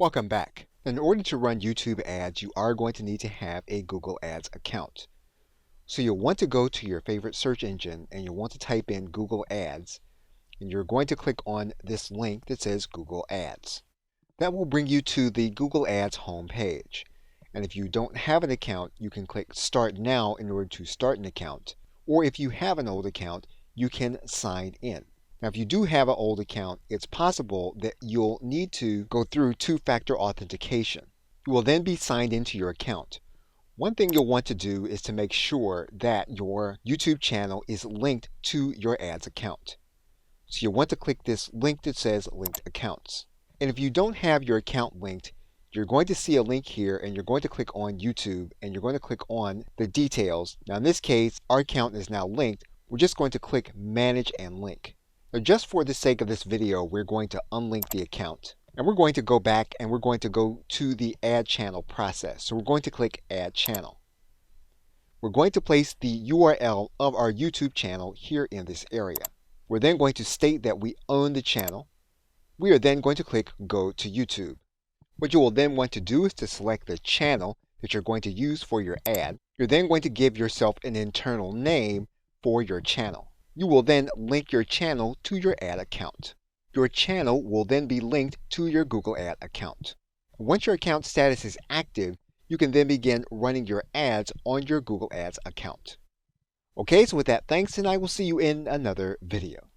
Welcome back. In order to run YouTube ads, you are going to need to have a Google Ads account. So you'll want to go to your favorite search engine and you'll want to type in Google Ads, and you're going to click on this link that says Google Ads. That will bring you to the Google Ads home page. And if you don't have an account, you can click Start Now in order to start an account. Or if you have an old account, you can sign in. Now, if you do have an old account, it's possible that you'll need to go through two-factor authentication. You will then be signed into your account. One thing you'll want to do is to make sure that your YouTube channel is linked to your ads account. So you'll want to click this link that says Linked Accounts. And if you don't have your account linked, you're going to see a link here and you're going to click on YouTube and you're going to click on the details. Now in this case, our account is now linked. We're just going to click Manage and Link. Now just for the sake of this video, we're going to unlink the account. And we're going to go back and we're going to go to the Add Channel process. So we're going to click Add Channel. We're going to place the URL of our YouTube channel here in this area. We're then going to state that we own the channel. We are then going to click Go to YouTube. What you will then want to do is to select the channel that you're going to use for your ad. You're then going to give yourself an internal name for your channel. You will then link your channel to your ad account. Your channel will then be linked to your Google Ad account. Once your account status is active, you can then begin running your ads on your Google Ads account. Okay, so with that, thanks, and I will see you in another video.